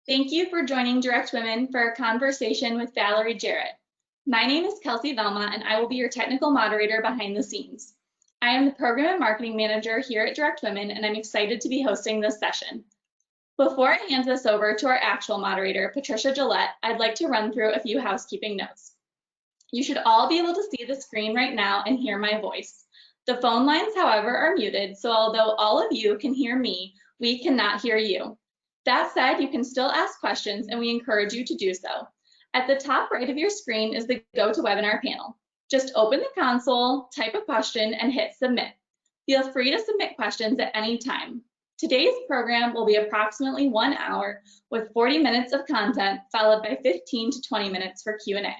Thank you for joining DirectWomen for a conversation with Valerie Jarrett. My name is Kelsey Velma, and I will be your technical moderator behind the scenes. I am the Program and Marketing Manager here at DirectWomen, and I'm excited to be hosting this session. Before I hand this over to our actual moderator, Patricia Gillette, I'd like to run through a few housekeeping notes. You should all be able to see the screen right now and hear my voice. The phone lines, however, are muted, so although all of you can hear me, we cannot hear you. That said, you can still ask questions, and we encourage you to do so. At the top right of your screen is the GoToWebinar panel. Just open the console, type a question, and hit submit. Feel free to submit questions at any time. Today's program will be approximately 1 hour with 40 minutes of content, followed by 15 to 20 minutes for Q&A.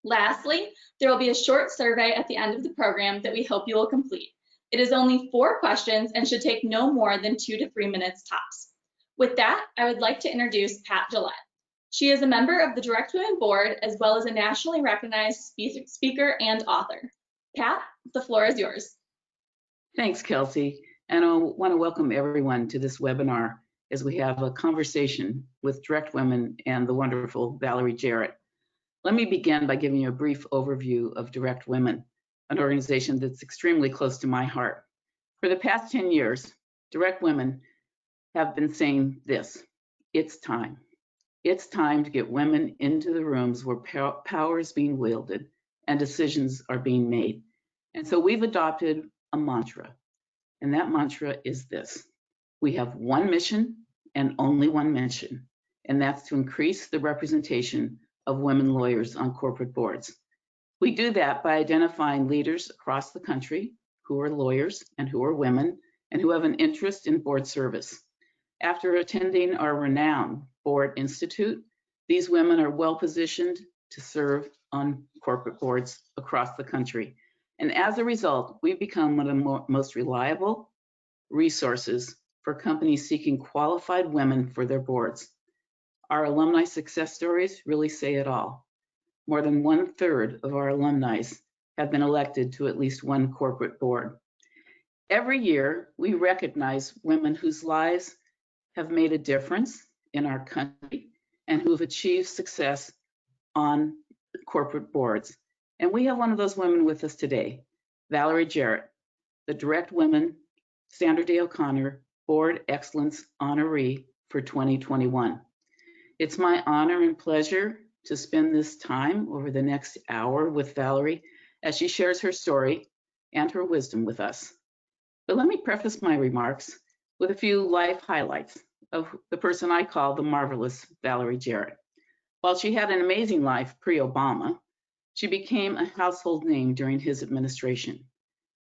Lastly, there will be a short survey at the end of the program that we hope you will complete. It is only 4 questions and should take no more than 2 to 3 minutes tops. With that, I would like to introduce Pat Gillette. She is a member of the DirectWomen board, as well as a nationally recognized speaker and author. Pat, the floor is yours. Thanks, Kelsey. And I want to welcome everyone to this webinar as we have a conversation with DirectWomen and the wonderful Valerie Jarrett. Let me begin by giving you a brief overview of DirectWomen, an organization that's extremely close to my heart. For the past 10 years, DirectWomen have been saying this: it's time. It's time to get women into the rooms where power is being wielded and decisions are being made. And so we've adopted a mantra, and that mantra is this: we have one mission and only one mission, and that's to increase the representation of women lawyers on corporate boards. We do that by identifying leaders across the country who are lawyers and who are women and who have an interest in board service. After attending our renowned Board Institute, these women are well positioned to serve on corporate boards across the country. And as a result, we've become one of the most reliable resources for companies seeking qualified women for their boards. Our alumni success stories really say it all. More than 1/3 of our alumni have been elected to at least one corporate board. Every year, we recognize women whose lives have made a difference in our country and who have achieved success on corporate boards. And we have one of those women with us today, Valerie Jarrett, the DirectWomen Sandra Day O'Connor Board Excellence Honoree for 2021. It's my honor and pleasure to spend this time over the next hour with Valerie as she shares her story and her wisdom with us. But let me preface my remarks with a few life highlights of the person I call the marvelous Valerie Jarrett. While she had an amazing life pre-Obama, she became a household name during his administration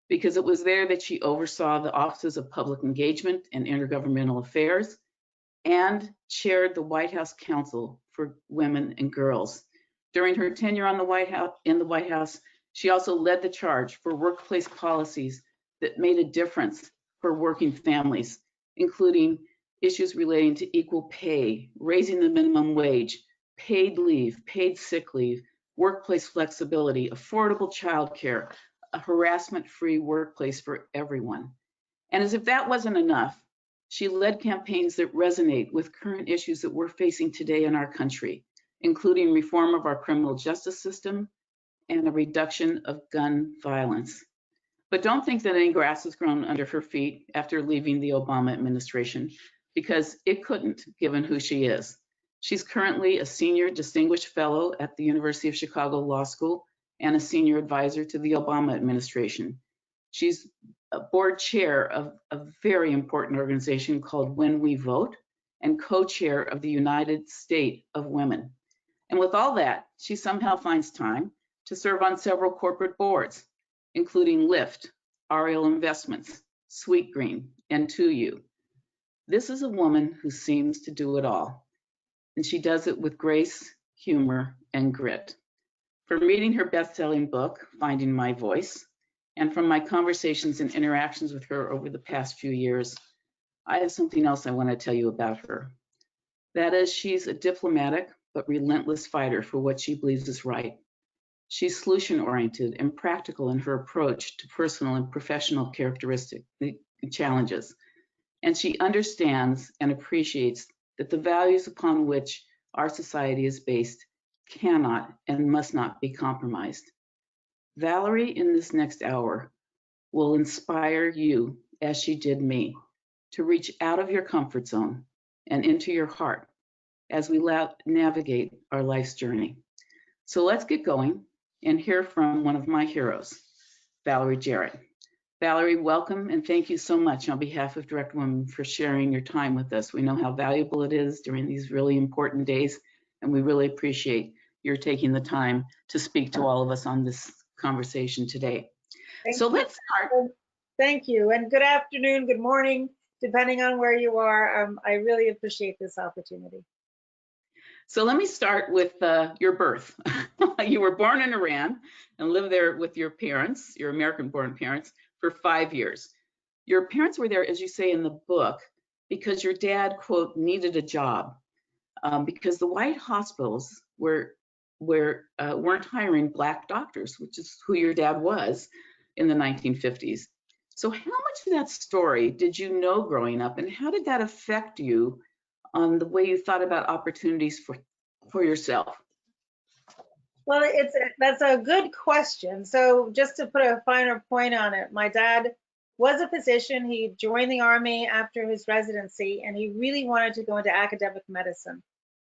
because it was there that she oversaw the Offices of Public Engagement and Intergovernmental Affairs and chaired the White House Council for Women and Girls. During her tenure on the White House, she also led the charge for workplace policies that made a difference for working families, including issues relating to equal pay, raising the minimum wage, paid leave, paid sick leave, workplace flexibility, affordable childcare, a harassment-free workplace for everyone. And as if that wasn't enough, she led campaigns that resonate with current issues that we're facing today in our country, including reform of our criminal justice system and a reduction of gun violence. But don't think that any grass has grown under her feet after leaving the Obama administration, because it couldn't, given who she is. She's currently a senior distinguished fellow at the University of Chicago Law School and a senior advisor to the Obama administration. She's a board chair of a very important organization called When We Vote and co-chair of the United States of Women. And with all that, she somehow finds time to serve on several corporate boards, including Lyft, Ariel Investments, Sweetgreen, and 2U. This is a woman who seems to do it all, and she does it with grace, humor, and grit. From reading her best-selling book, Finding My Voice, and from my conversations and interactions with her over the past few years, I have something else I want to tell you about her. That is, she's a diplomatic but relentless fighter for what she believes is right. She's solution-oriented and practical in her approach to personal and professional characteristic challenges. And she understands and appreciates that the values upon which our society is based cannot and must not be compromised. Valerie, in this next hour, will inspire you, as she did me, to reach out of your comfort zone and into your heart as we navigate our life's journey. So let's get going and hear from one of my heroes, Valerie Jarrett. Valerie, welcome, and thank you so much on behalf of DirectWomen for sharing your time with us. We know how valuable it is during these really important days, and we really appreciate your taking the time to speak to all of us on this conversation today. Let's start. Thank you, and good afternoon, good morning, depending on where you are. I really appreciate this opportunity. So let me start with your birth. You were born in Iran and lived there with your parents, your American-born parents, for 5 years. Your parents were there, as you say in the book, because your dad, quote, needed a job, because the white hospitals weren't hiring Black doctors, which is who your dad was in the 1950s. So how much of that story did you know growing up, and how did that affect you on the way you thought about opportunities for yourself? Well, that's a good question. So just to put a finer point on it, my dad was a physician. He joined the Army after his residency, and he really wanted to go into academic medicine.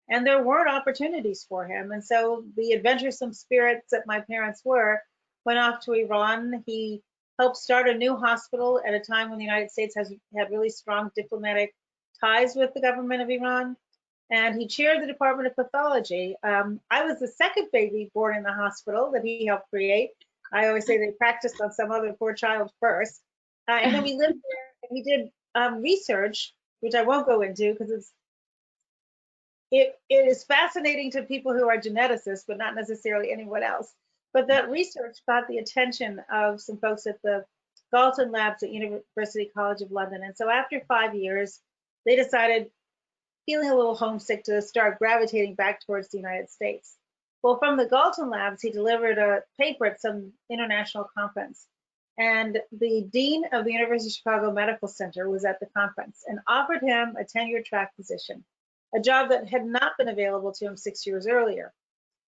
And there weren't opportunities for him. And so the adventuresome spirits that my parents were went off to Iran. He helped start a new hospital at a time when the United States had really strong diplomatic ties with the government of Iran. And he chaired the Department of Pathology. I was the second baby born in the hospital that he helped create. I always say they practiced on some other poor child first. And then we lived there and we did research, which I won't go into because it is fascinating to people who are geneticists, but not necessarily anyone else. But that research got the attention of some folks at the Galton Labs at University College of London. And so after 5 years, they decided, feeling a little homesick, to start gravitating back towards the United States. Well, from the Galton Labs, he delivered a paper at some international conference. And the dean of the University of Chicago Medical Center was at the conference and offered him a tenure-track position, a job that had not been available to him 6 years earlier.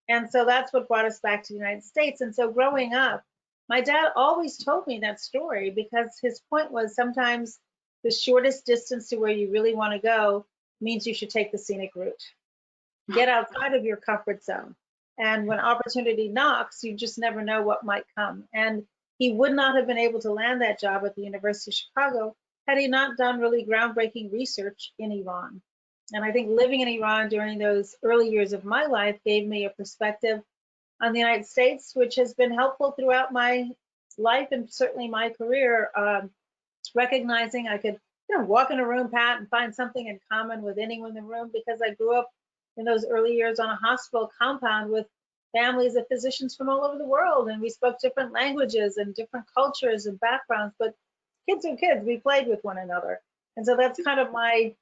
And so that's what brought us back to the United States. And so growing up, my dad always told me that story because his point was sometimes the shortest distance to where you really want to go means you should take the scenic route. Get outside of your comfort zone. And when opportunity knocks, you just never know what might come. And he would not have been able to land that job at the University of Chicago had he not done really groundbreaking research in Iran. And I think living in Iran during those early years of my life gave me a perspective on the United States, which has been helpful throughout my life and certainly my career, recognizing I could walk in a room, Pat, and find something in common with anyone in the room because I grew up in those early years on a hospital compound with families of physicians from all over the world, and we spoke different languages and different cultures and backgrounds, but kids are kids. We played with one another. And so that's kind of my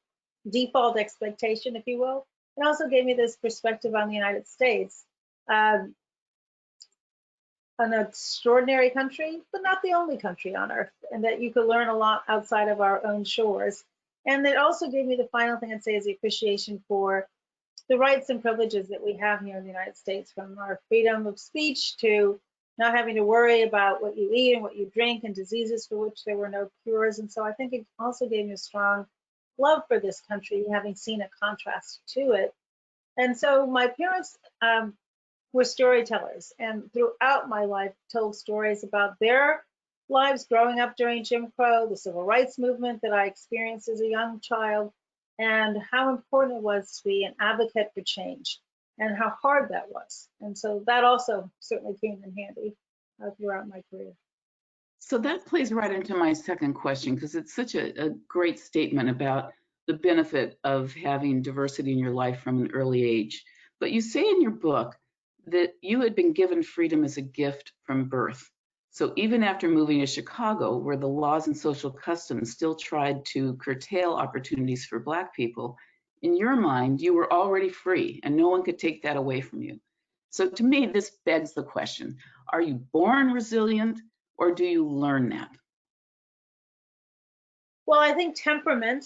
default expectation, if you will. It also gave me this perspective on the United States. An extraordinary country, but not the only country on earth, and that you could learn a lot outside of our own shores. And it also gave me the final thing I'd say is the appreciation for the rights and privileges that we have here in the United States, from our freedom of speech to not having to worry about what you eat and what you drink and diseases for which there were no cures. And so I think it also gave me a strong love for this country, having seen a contrast to it. And so my parents were storytellers, and throughout my life told stories about their lives growing up during Jim Crow, the civil rights movement that I experienced as a young child, and how important it was to be an advocate for change and how hard that was. And so that also certainly came in handy throughout my career. So that plays right into my second question, because it's such a great statement about the benefit of having diversity in your life from an early age. But you say in your book that you had been given freedom as a gift from birth. So even after moving to Chicago, where the laws and social customs still tried to curtail opportunities for Black people, in your mind, you were already free and no one could take that away from you. So to me, this begs the question, are you born resilient or do you learn that? Well, I think temperament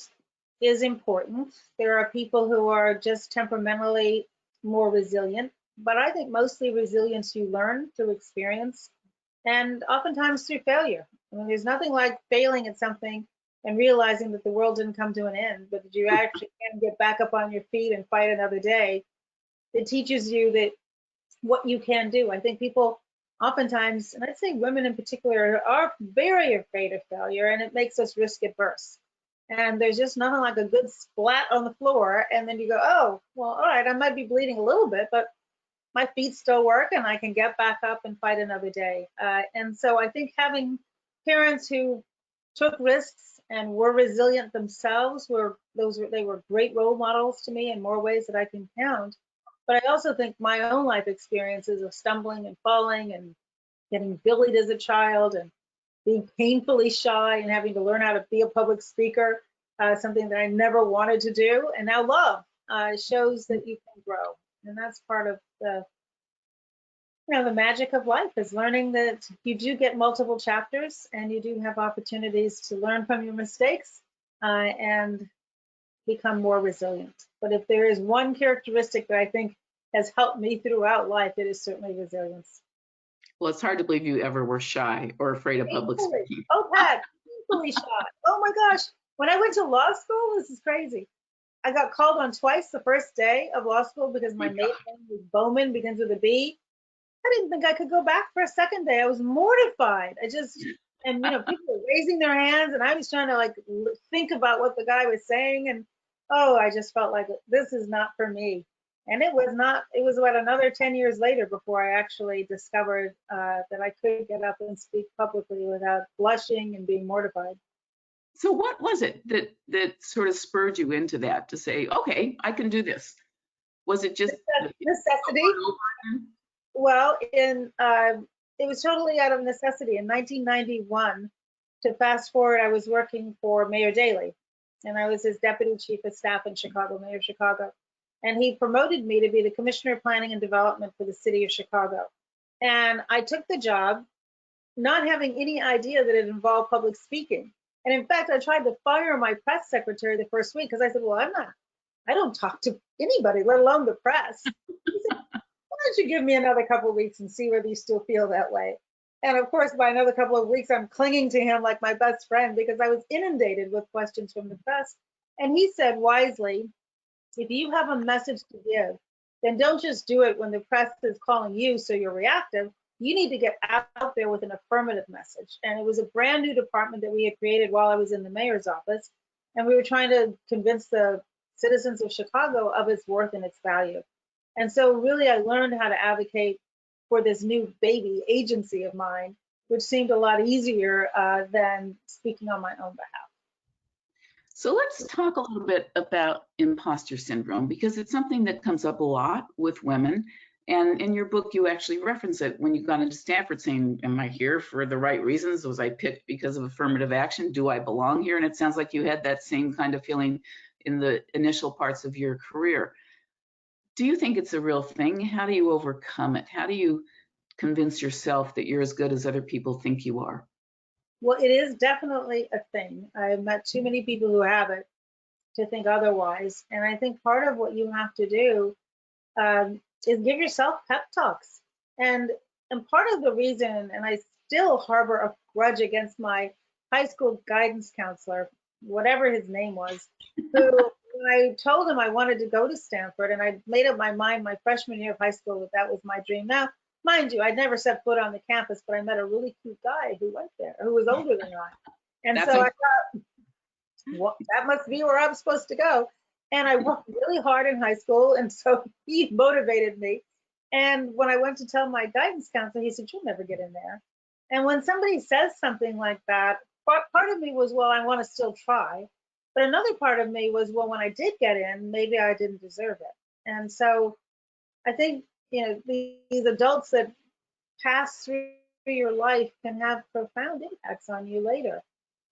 is important. There are people who are just temperamentally more resilient, but I think mostly resilience you learn through experience and oftentimes through failure. I mean, there's nothing like failing at something and realizing that the world didn't come to an end, but that you actually can get back up on your feet and fight another day. It teaches you that what you can do. I think people oftentimes, and I'd say women in particular, are very afraid of failure, and it makes us risk adverse. And there's just nothing like a good splat on the floor, and then you go, oh, well, all right, I might be bleeding a little bit, but my feet still work, and I can get back up and fight another day. And so I think having parents who took risks and were resilient themselves they were great role models to me in more ways that I can count. But I also think my own life experiences of stumbling and falling and getting bullied as a child and being painfully shy and having to learn how to be a public speaker, something that I never wanted to do and now love, shows that you can grow. And that's part of the magic of life, is learning that you do get multiple chapters and you do have opportunities to learn from your mistakes and become more resilient. But if there is one characteristic that I think has helped me throughout life, it is certainly resilience. Well, it's hard to believe you ever were shy or afraid of public speaking. Oh, Pat, painfully shy. Oh my gosh. When I went to law school, this is crazy. I got called on twice the first day of law school because my maiden name was Bowman, begins with a B. I didn't think I could go back for a second day. I was mortified. And people were raising their hands, and I was trying to think about what the guy was saying, and I just felt like this is not for me. And it was not. It was about another 10 years later before I actually discovered that I could get up and speak publicly without blushing and being mortified. So what was it that sort of spurred you into that, to say, okay, I can do this? Was it just necessity? Well, it was totally out of necessity. In 1991, to fast forward, I was working for Mayor Daley, and I was his deputy chief of staff in Chicago, Mayor of Chicago. And he promoted me to be the Commissioner of Planning and Development for the city of Chicago. And I took the job not having any idea that it involved public speaking. And in fact, I tried to fire my press secretary the first week because I said, well, I don't talk to anybody, let alone the press. He said, why don't you give me another couple of weeks and see whether you still feel that way? And of course, by another couple of weeks, I'm clinging to him like my best friend because I was inundated with questions from the press. And he said wisely, if you have a message to give, then don't just do it when the press is calling you so you're reactive. You need to get out there with an affirmative message. And it was a brand new department that we had created while I was in the mayor's office. And we were trying to convince the citizens of Chicago of its worth and its value. And so really I learned how to advocate for this new baby agency of mine, which seemed a lot easier than speaking on my own behalf. So let's talk a little bit about imposter syndrome, because it's something that comes up a lot with women. And in your book, you actually reference it when you got into Stanford, saying, am I here for the right reasons? Was I picked because of affirmative action? Do I belong here? And it sounds like you had that same kind of feeling in the initial parts of your career. Do you think it's a real thing? How do you overcome it? How do you convince yourself that you're as good as other people think you are? Well, it is definitely a thing. I've met too many people who have it to think otherwise. And I think part of what you have to do is give yourself pep talks. And part of the reason, and I still harbor a grudge against my high school guidance counselor, whatever his name was, who when I told him I wanted to go to Stanford, and I made up my mind my freshman year of high school that was my dream. Now, mind you, I'd never set foot on the campus, but I met a really cute guy who went there, who was older than I. And so I thought, well, that must be where I'm supposed to go. And I worked really hard in high school, and so he motivated me. And when I went to tell my guidance counselor, he said, you'll never get in there. And when somebody says something like that, part of me was, well, I want to still try. But another part of me was, well, when I did get in, maybe I didn't deserve it. And so I think, these adults that pass through your life can have profound impacts on you later.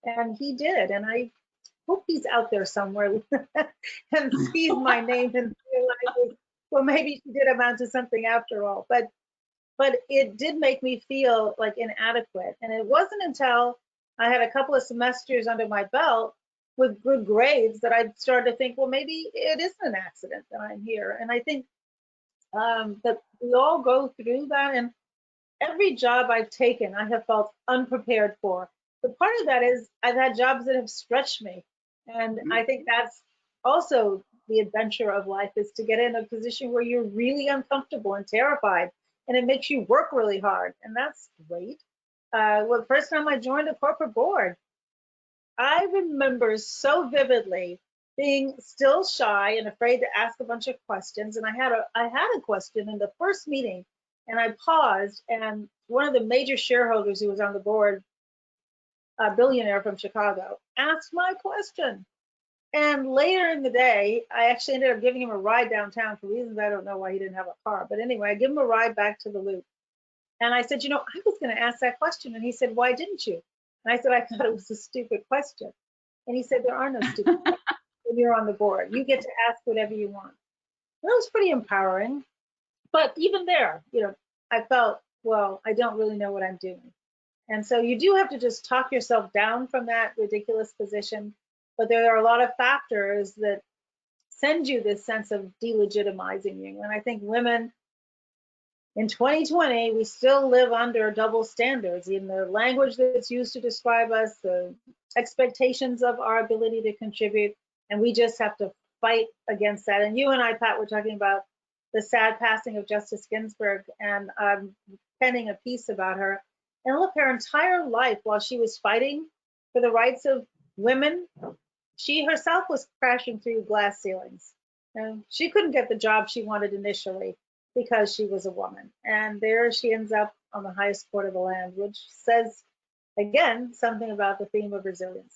And he did. And I hope he's out there somewhere and sees my name and realizes, well, maybe she did amount to something after all. But it did make me feel like inadequate. And it wasn't until I had a couple of semesters under my belt with good grades that I started to think, well, maybe it isn't an accident that I'm here. And I think that we all go through that. And every job I've taken, I have felt unprepared for. But part of that is I've had jobs that have stretched me. And I think that's also the adventure of life, is to get in a position where you're really uncomfortable and terrified, and it makes you work really hard. And that's great. Well, the first time I joined a corporate board, I remember so vividly being still shy and afraid to ask a bunch of questions. And I had a question in the first meeting, and I paused, and one of the major shareholders who was on the board, a billionaire from Chicago, asked my question. And later in the day, I actually ended up giving him a ride downtown for reasons I don't know why he didn't have a car. But anyway, I gave him a ride back to the loop. And I said, I was going to ask that question. And he said, why didn't you? And I said, I thought it was a stupid question. And he said, there are no stupid questions when you're on the board. You get to ask whatever you want. And that was pretty empowering. But even there, I felt, well, I don't really know what I'm doing. And so you do have to just talk yourself down from that ridiculous position. But there are a lot of factors that send you this sense of delegitimizing you. And I think women in 2020, we still live under double standards in the language that's used to describe us, the expectations of our ability to contribute, and we just have to fight against that. And you and I, Pat, were talking about the sad passing of Justice Ginsburg, and I'm penning a piece about her. And look, her entire life, while she was fighting for the rights of women, she herself was crashing through glass ceilings. And she couldn't get the job she wanted initially because she was a woman. And there she ends up on the highest court of the land, which says, again, something about the theme of resilience.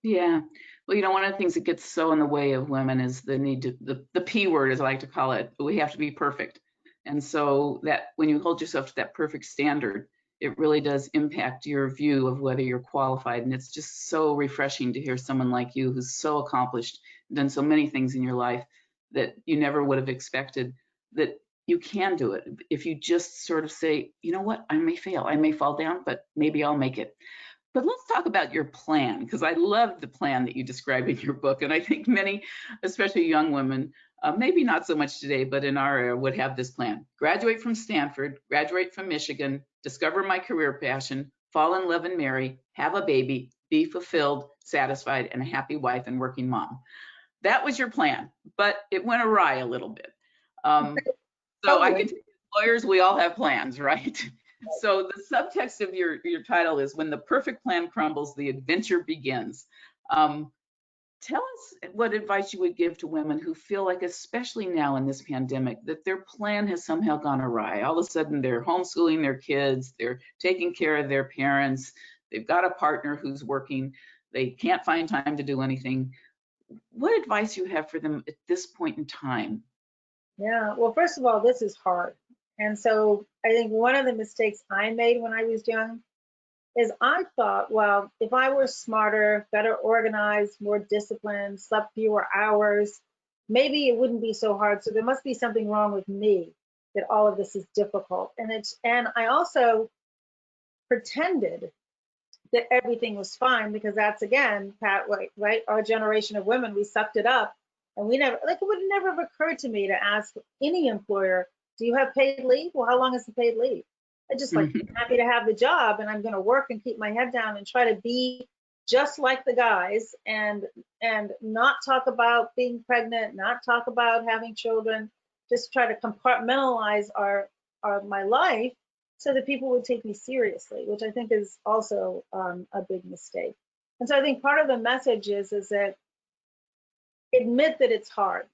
Yeah. Well, one of the things that gets so in the way of women is the need to, the P word, as I like to call it, we have to be perfect. And so that when you hold yourself to that perfect standard, it really does impact your view of whether you're qualified. And it's just so refreshing to hear someone like you who's so accomplished, done so many things in your life that you never would have expected, that you can do it. If you just sort of say, you know what, I may fail, I may fall down, but maybe I'll make it. But let's talk about your plan, because I love the plan that you describe in your book. And I think many, especially young women, maybe not so much today, but in our era, would have this plan. Graduate from Stanford, graduate from Michigan, discover my career passion, fall in love and marry, have a baby, be fulfilled, satisfied, and a happy wife and working mom. That was your plan, but it went awry a little bit. So I can tell you, lawyers, we all have plans, right? So the subtext of your title is When the Perfect Plan Crumbles, the Adventure Begins. Tell us what advice you would give to women who feel like, especially now in this pandemic, that their plan has somehow gone awry. All of a sudden, they're homeschooling their kids, they're taking care of their parents, they've got a partner who's working, they can't find time to do anything. What advice you have for them at this point in time? Yeah, well, first of all, this is hard. And so I think one of the mistakes I made when I was young is I thought, well, if I were smarter, better organized, more disciplined, slept fewer hours, maybe it wouldn't be so hard. So there must be something wrong with me that all of this is difficult. And I also pretended that everything was fine, because that's, again, Pat, right? Our generation of women, we sucked it up, and we never, like, it would never have occurred to me to ask any employer, do you have paid leave? Well, how long is the paid leave? I just like, happy to have the job, and I'm going to work and keep my head down and try to be just like the guys, and not talk about being pregnant, not talk about having children, just try to compartmentalize my life so that people would take me seriously, which I think is also a big mistake. And so I think part of the message is that admit that it's hard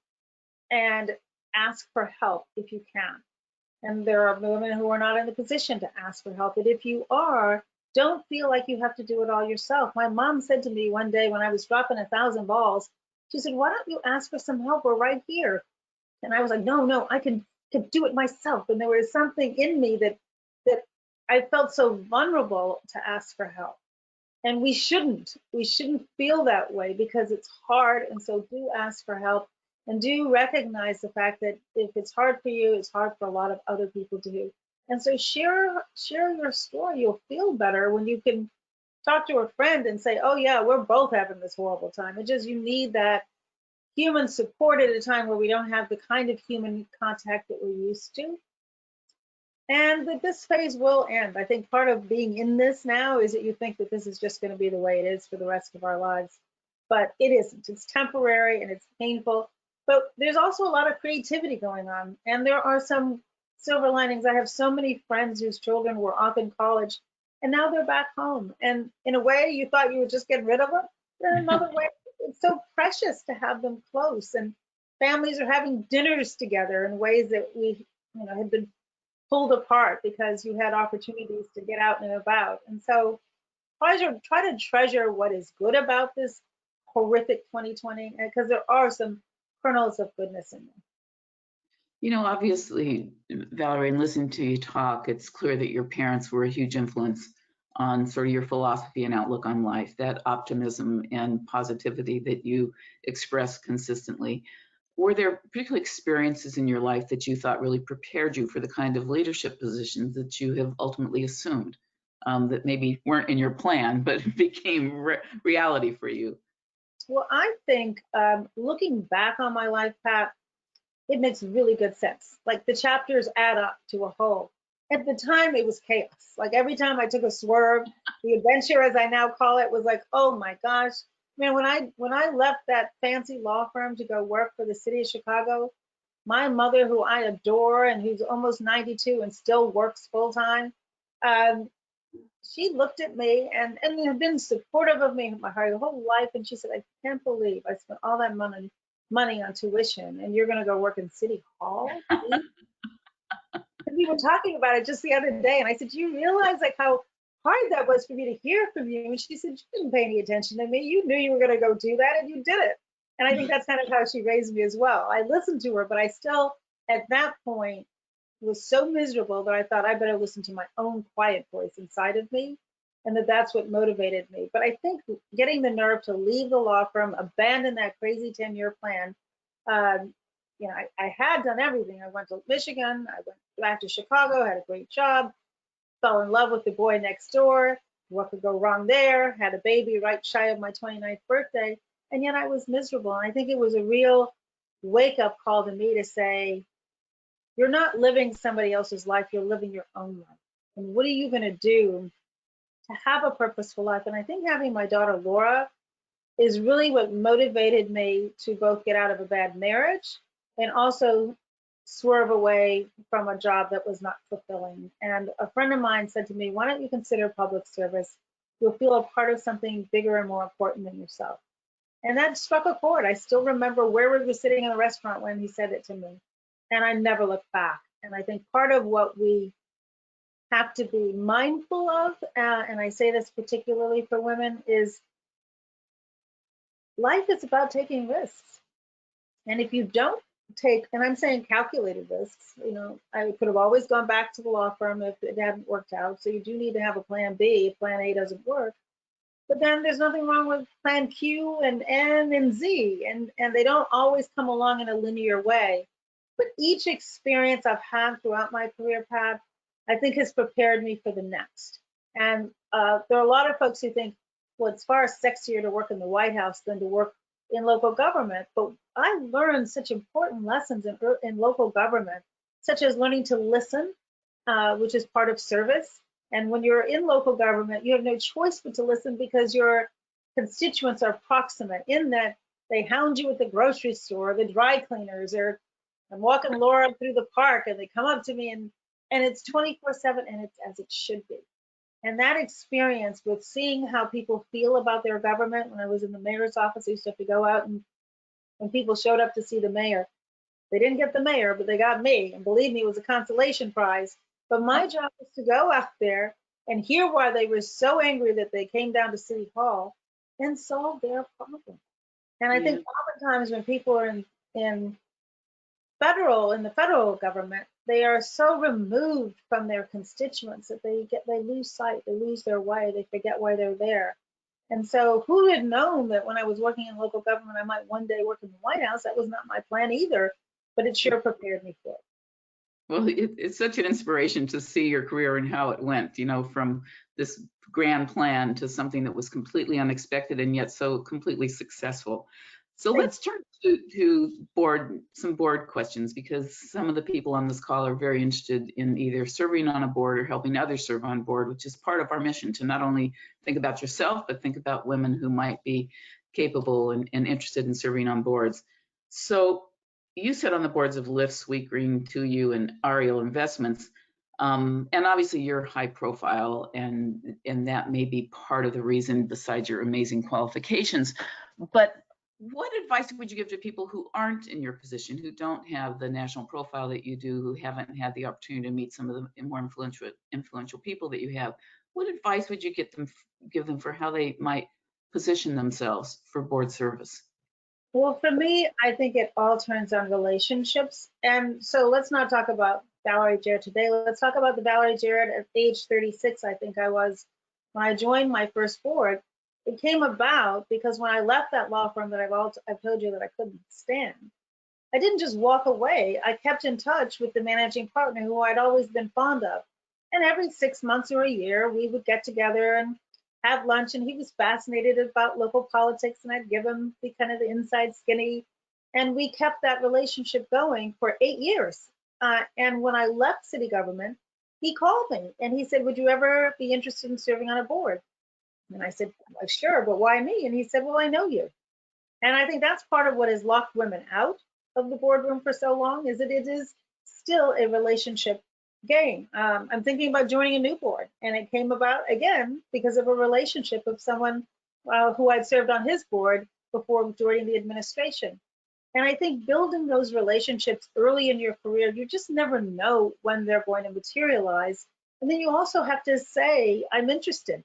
and ask for help if you can. And there are women who are not in the position to ask for help. But if you are, don't feel like you have to do it all yourself. My mom said to me one day when I was dropping 1,000 balls, she said, why don't you ask for some help? We're right here. And I was like, no, I can do it myself. And there was something in me that I felt so vulnerable to ask for help. And we shouldn't feel that way, because it's hard. And so do ask for help. And do recognize the fact that if it's hard for you, it's hard for a lot of other people too. And so share your story. You'll feel better when you can talk to a friend and say, oh yeah, we're both having this horrible time. It just, you need that human support at a time where we don't have the kind of human contact that we're used to. And that this phase will end. I think part of being in this now is that you think that this is just going to be the way it is for the rest of our lives. But it isn't. It's temporary and it's painful. But there's also a lot of creativity going on. And there are some silver linings. I have so many friends whose children were off in college and now they're back home. And in a way, you thought you would just get rid of them. In another way, it's so precious to have them close. And families are having dinners together in ways that we, had been pulled apart because you had opportunities to get out and about. And so try to treasure what is good about this horrific 2020, because there are some kernels of goodness in there. Obviously, Valerie, in listening to you talk, it's clear that your parents were a huge influence on sort of your philosophy and outlook on life, that optimism and positivity that you express consistently. Were there particular experiences in your life that you thought really prepared you for the kind of leadership positions that you have ultimately assumed, that maybe weren't in your plan, but became reality for you? Well, I think looking back on my life, Pat, it makes really good sense. Like the chapters add up to a whole. At the time, it was chaos. Like every time I took a swerve, the adventure, as I now call it, was like, oh my gosh. Man, when I left that fancy law firm to go work for the city of Chicago, my mother, who I adore and who's almost 92 and still works full time, um, she looked at me and had been supportive of me my whole life, and she said, I can't believe I spent all that money on tuition and you're going to go work in City Hall. And we were talking about it just the other day, and I said, do you realize like how hard that was for me to hear from you? And she said, you didn't pay any attention to me. You knew you were going to go do that, and you did it. And I think that's kind of how she raised me as well. I listened to her, but I still, at that point, was so miserable that I thought I better listen to my own quiet voice inside of me, and that's what motivated me. But I think getting the nerve to leave the law firm, abandon that crazy 10-year plan, I had done everything. I went to Michigan, I went back to Chicago, had a great job, fell in love with the boy next door. What could go wrong there? Had a baby right shy of my 29th birthday, and yet I was miserable. And I think it was a real wake-up call to me to say, you're not living somebody else's life, you're living your own life. And what are you going to do to have a purposeful life? And I think having my daughter Laura is really what motivated me to both get out of a bad marriage and also swerve away from a job that was not fulfilling. And a friend of mine said to me, why don't you consider public service? You'll feel a part of something bigger and more important than yourself. And that struck a chord. I still remember where we were sitting in a restaurant when he said it to me, and I never looked back. And I think part of what we have to be mindful of, and I say this particularly for women, is life is about taking risks. And if you don't take, and I'm saying calculated risks, I could have always gone back to the law firm if it hadn't worked out. So you do need to have a plan B if plan A doesn't work. But then there's nothing wrong with plan Q and N and Z, and they don't always come along in a linear way. But each experience I've had throughout my career path, I think has prepared me for the next. And there are a lot of folks who think, well, it's far sexier to work in the White House than to work in local government. But I learned such important lessons in local government, such as learning to listen, which is part of service. And when you're in local government, you have no choice but to listen because your constituents are proximate in that they hound you at the grocery store, the dry cleaners, or I'm walking Laura through the park and they come up to me and it's 24/7 and it's as it should be. And that experience with seeing how people feel about their government, when I was in the mayor's office, I used to have to go out, and when people showed up to see the mayor, they didn't get the mayor, but they got me. And believe me, it was a consolation prize. But my job was to go out there and hear why they were so angry that they came down to City Hall and solve their problem. And I think oftentimes when people are in the federal government, they are so removed from their constituents that they lose sight, they lose their way, they forget why they're there. And so who had known that when I was working in local government, I might one day work in the White House? That was not my plan either, but it sure prepared me for it. Well, it's such an inspiration to see your career and how it went, from this grand plan to something that was completely unexpected and yet so completely successful. So let's turn to some board questions, because some of the people on this call are very interested in either serving on a board or helping others serve on board, which is part of our mission to not only think about yourself, but think about women who might be capable and interested in serving on boards. So you sit on the boards of Lyft, Sweetgreen, 2U, and Ariel Investments. And obviously you're high profile, and that may be part of the reason besides your amazing qualifications. But what advice would you give to people who aren't in your position, who don't have the national profile that you do, who haven't had the opportunity to meet some of the more influential people that you have? What advice would you give them for how they might position themselves for board service? Well, for me, I think it all turns on relationships. And so let's not talk about Valerie Jarrett today. Let's talk about the Valerie Jarrett at age 36, I think I was, when I joined my first board. It came about because when I left that law firm that I've told you that I couldn't stand, I didn't just walk away. I kept in touch with the managing partner who I'd always been fond of. And every 6 months or a year, we would get together and have lunch. And he was fascinated about local politics, and I'd give him the kind of the inside skinny. And we kept that relationship going for 8 years. And when I left city government, he called me and he said, "Would you ever be interested in serving on a board?" And I said, "Well, sure, but why me?" And he said, "Well, I know you." And I think that's part of what has locked women out of the boardroom for so long, is that it is still a relationship game. I'm thinking about joining a new board, and it came about again because of a relationship of someone who I'd served on his board before joining the administration. And I think building those relationships early in your career, you just never know when they're going to materialize. And then you also have to say, "I'm interested."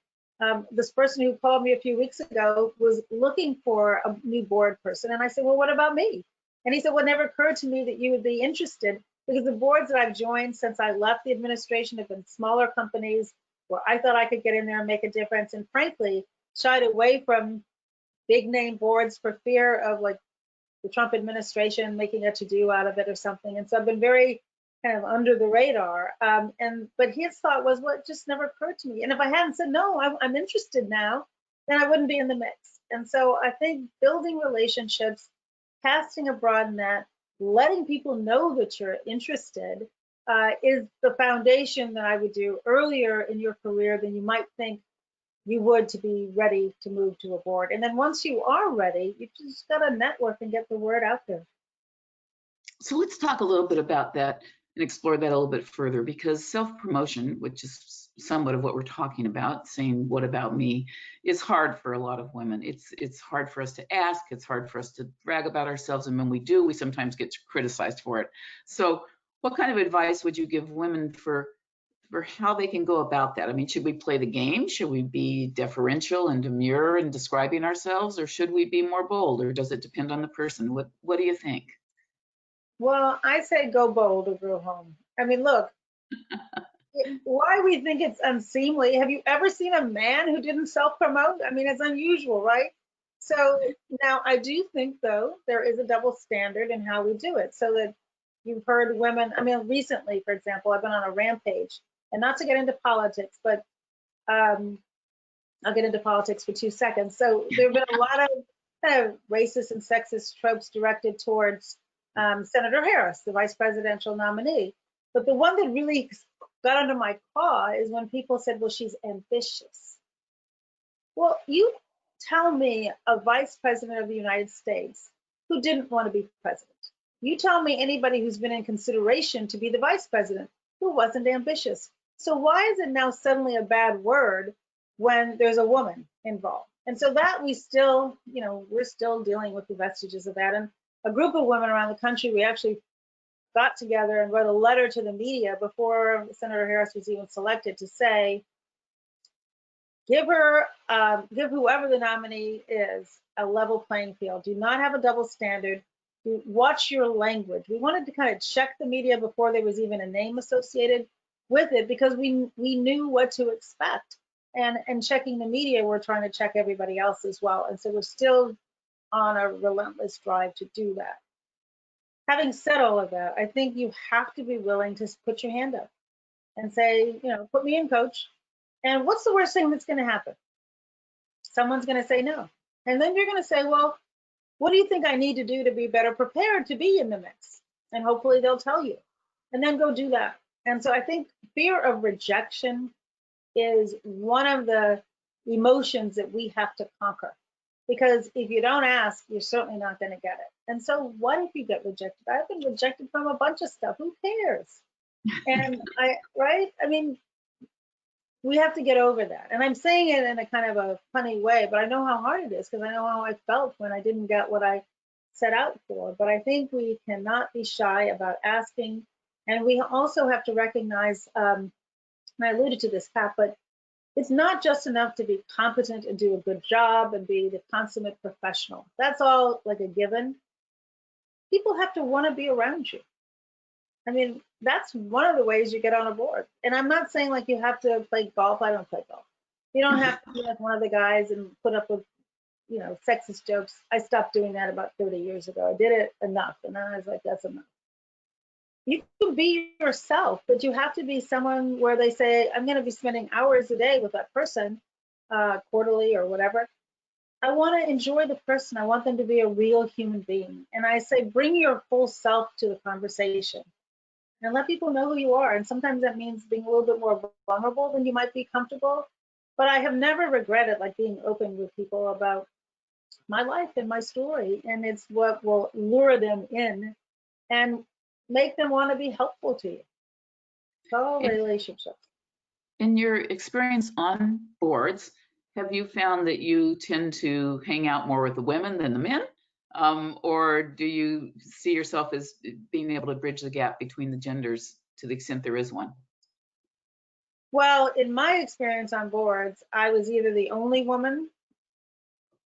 This person who called me a few weeks ago was looking for a new board person. And I said, "Well, what about me?" And he said, "Well, it never occurred to me that you would be interested, because the boards that I've joined since I left the administration have been smaller companies where I thought I could get in there and make a difference, and frankly, shied away from big name boards for fear of like the Trump administration making a to-do out of it or something." And so I've been very kind of under the radar. But his thought was, "Well, it just never occurred to me." And if I hadn't said, "No, I'm interested now," then I wouldn't be in the mix. And so I think building relationships, casting a broad net, letting people know that you're interested is the foundation that I would do earlier in your career than you might think you would to be ready to move to a board. And then once you are ready, you just got to network and get the word out there. So let's talk a little bit about that and explore that a little bit further, because self-promotion, which is somewhat of what we're talking about, saying "what about me," is hard for a lot of women. It's hard for us to ask, it's hard for us to brag about ourselves, and when we do, we sometimes get criticized for it. So what kind of advice would you give women for how they can go about that? I mean, should we play the game? Should we be deferential and demure in describing ourselves, or should we be more bold, or does it depend on the person? What do you think? Well, I say go bold or go home. I mean, look, why we think it's unseemly. Have you ever seen a man who didn't self-promote? I mean, it's unusual, right? So now I do think, though, there is a double standard in how we do it. So that you've heard women, I mean, recently, for example, I've been on a rampage, and not to get into politics, but I'll get into politics for 2 seconds. So there have been a lot of kind of racist and sexist tropes directed towards Senator Harris, the vice presidential nominee. But the one that really got under my paw is when people said, "Well, she's ambitious." Well, you tell me a vice president of the United States who didn't want to be president. You tell me anybody who's been in consideration to be the vice president who wasn't ambitious. So why is it now suddenly a bad word when there's a woman involved? And so that we still, we're still dealing with the vestiges of that. And a group of women around the country, we actually got together and wrote a letter to the media before Senator Harris was even selected to say, give whoever the nominee is a level playing field. Do not have a double standard. Watch your language. We wanted to kind of check the media before there was even a name associated with it, because we knew what to expect. And checking the media, we're trying to check everybody else as well. And so we're still on a relentless drive to do that. Having said all of that, I think you have to be willing to put your hand up and say, put me in, coach. And what's the worst thing that's going to happen? Someone's going to say no. And then you're going to say, well, what do you think I need to do to be better prepared to be in the mix? And hopefully they'll tell you. And then go do that. And so I think fear of rejection is one of the emotions that we have to conquer. Because if you don't ask, you're certainly not going to get it. And so what if you get rejected? I've been rejected from a bunch of stuff. Who cares? And right? I mean, we have to get over that. And I'm saying it in a kind of a funny way, but I know how hard it is because I know how I felt when I didn't get what I set out for. But I think we cannot be shy about asking. And we also have to recognize, and I alluded to this, Pat, but it's not just enough to be competent and do a good job and be the consummate professional. That's all like a given. People have to want to be around you. I mean, that's one of the ways you get on a board. And I'm not saying like you have to play golf. I don't play golf. You don't have to be like one of the guys and put up with, you know, sexist jokes. I stopped doing that about 30 years ago. I did it enough. And then I was like, that's enough. You can be yourself, but you have to be someone where they say, I'm going to be spending hours a day with that person, quarterly or whatever. I want to enjoy the person. I want them to be a real human being. And I say, bring your full self to the conversation and let people know who you are. And sometimes that means being a little bit more vulnerable than you might be comfortable. But I have never regretted like being open with people about my life and my story. And it's what will lure them in and make them want to be helpful to you. It's all relationships. In your experience on boards, have you found that you tend to hang out more with the women than the men? Or do you see yourself as being able to bridge the gap between the genders to the extent there is one? Well, in my experience on boards, I was either the only woman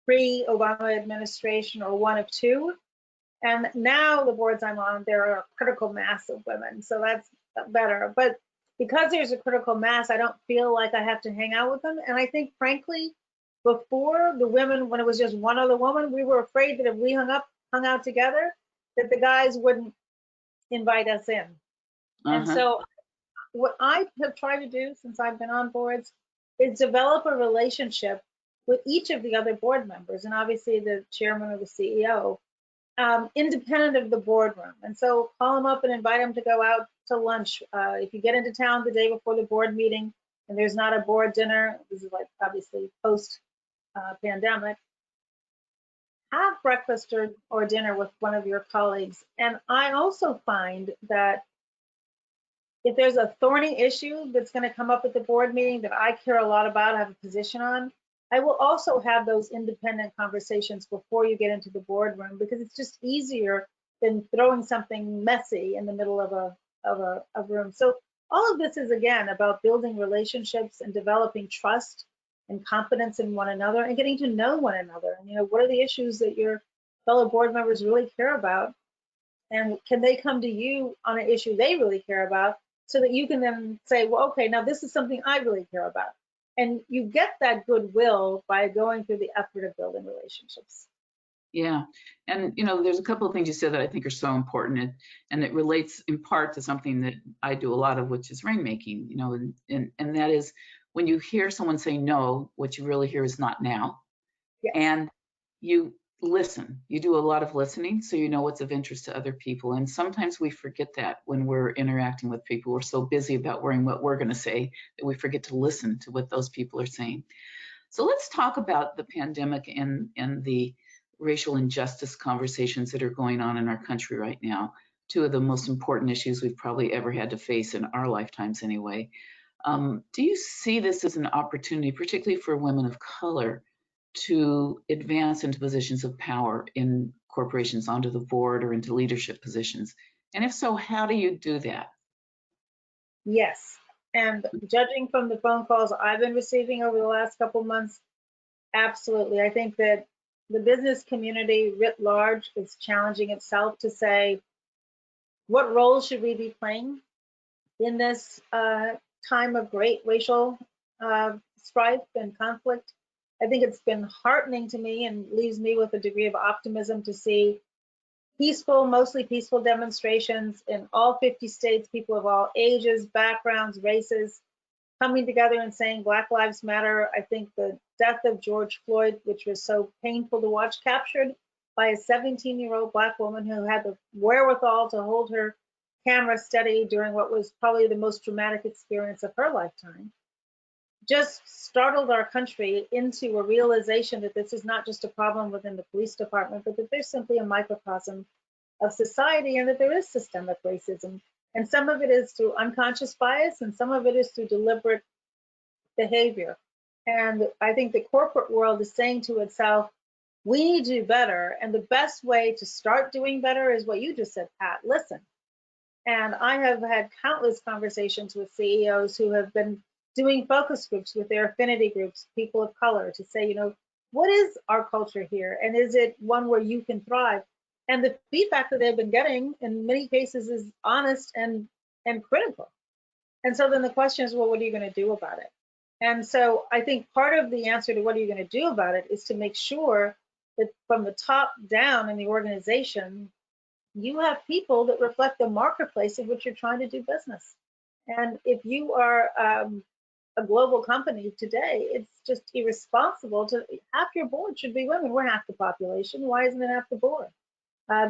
pre-Obama administration or one of two. And now the boards I'm on, there are a critical mass of women. So that's better. But because there's a critical mass, I don't feel like I have to hang out with them. And I think, frankly, before the women, when it was just one other woman, we were afraid that if we hung out together, that the guys wouldn't invite us in. And so what I have tried to do since I've been on boards is develop a relationship with each of the other board members, and obviously the chairman or the CEO, independent of the boardroom. And so call them up and invite them to go out to lunch. If you get into town the day before the board meeting and there's not a board dinner, this is like obviously post pandemic, have breakfast or dinner with one of your colleagues. And I also find that if there's a thorny issue that's going to come up at the board meeting that I care a lot about, have a position on, I will also have those independent conversations before you get into the boardroom, because it's just easier than throwing something messy in the middle of a room. So all of this is, again, about building relationships and developing trust and confidence in one another and getting to know one another. And, you know, what are the issues that your fellow board members really care about? And can they come to you on an issue they really care about so that you can then say, well, okay, now this is something I really care about. And you get that goodwill by going through the effort of building relationships. Yeah, and you know, there's a couple of things you said that I think are so important, and it relates in part to something that I do a lot of, which is rainmaking. You know, and that is when you hear someone say no, what you really hear is not now. Yes. And you listen. You do a lot of listening, so you know what's of interest to other people. And sometimes we forget that when we're interacting with people. We're so busy about worrying what we're going to say that we forget to listen to what those people are saying. So let's talk about the pandemic and the racial injustice conversations that are going on in our country right now. Two of the most important issues we've probably ever had to face in our lifetimes anyway. Do you see this as an opportunity, particularly for women of color, to advance into positions of power in corporations, onto the board or into leadership positions? And if so, how do you do that? Yes. And judging from the phone calls I've been receiving over the last couple of months, absolutely. I think that the business community writ large is challenging itself to say, what role should we be playing in this time of great racial strife and conflict? I think it's been heartening to me and leaves me with a degree of optimism to see peaceful, mostly peaceful demonstrations in all 50 states, people of all ages, backgrounds, races, coming together and saying Black Lives Matter. I think the death of George Floyd, which was so painful to watch, captured by a 17-year-old Black woman who had the wherewithal to hold her camera steady during what was probably the most traumatic experience of her lifetime, just startled our country into a realization that this is not just a problem within the police department, but that there's simply a microcosm of society and that there is systemic racism. And some of it is through unconscious bias and some of it is through deliberate behavior. And I think the corporate world is saying to itself, we need to do better. And the best way to start doing better is what you just said, Pat, listen. And I have had countless conversations with CEOs who have been doing focus groups with their affinity groups, people of color, to say, what is our culture here? And is it one where you can thrive? And the feedback that they've been getting in many cases is honest and critical. And so then the question is, well, what are you going to do about it? And so I think part of the answer to what are you going to do about it is to make sure that from the top down in the organization, you have people that reflect the marketplace in which you're trying to do business. And if you are a global company today, it's just irresponsible to half your board should be women. We're half the population. Why isn't it half the board?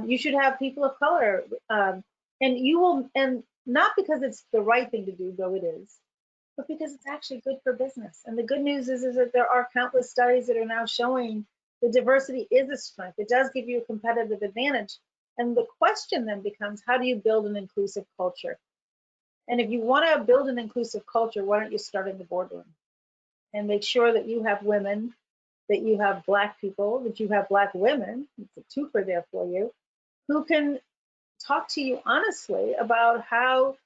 You should have people of color, and you will, and not because it's the right thing to do, though it is, but because it's actually good for business. And the good news is that there are countless studies that are now showing that diversity is a strength. It does give you a competitive advantage. And the question then becomes, how do you build an inclusive culture? And if you want to build an inclusive culture, why don't you start in the boardroom and make sure that you have women, that you have Black people, that you have Black women, it's a twofer there for you, who can talk to you honestly about how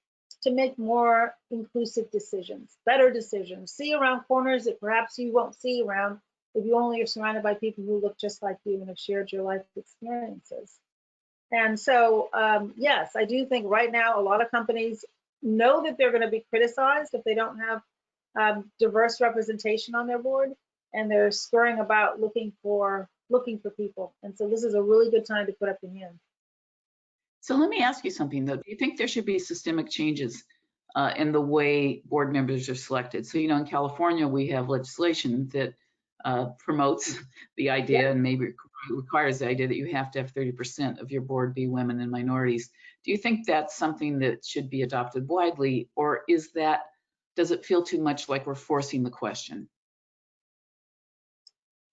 to make more inclusive decisions, better decisions, see around corners that perhaps you won't see around if you only are surrounded by people who look just like you and have shared your life experiences. And so, yes, I do think right now a lot of companies know that they're going to be criticized if they don't have diverse representation on their board, and they're scurrying about looking for people. And so this is a really good time to put up your hand. So let me ask you something though. Do you think there should be systemic changes in the way board members are selected? So, in California, we have legislation that promotes the idea and maybe requires the idea that you have to have 30% of your board be women and minorities. Do you think that's something that should be adopted widely, or does it feel too much like we're forcing the question?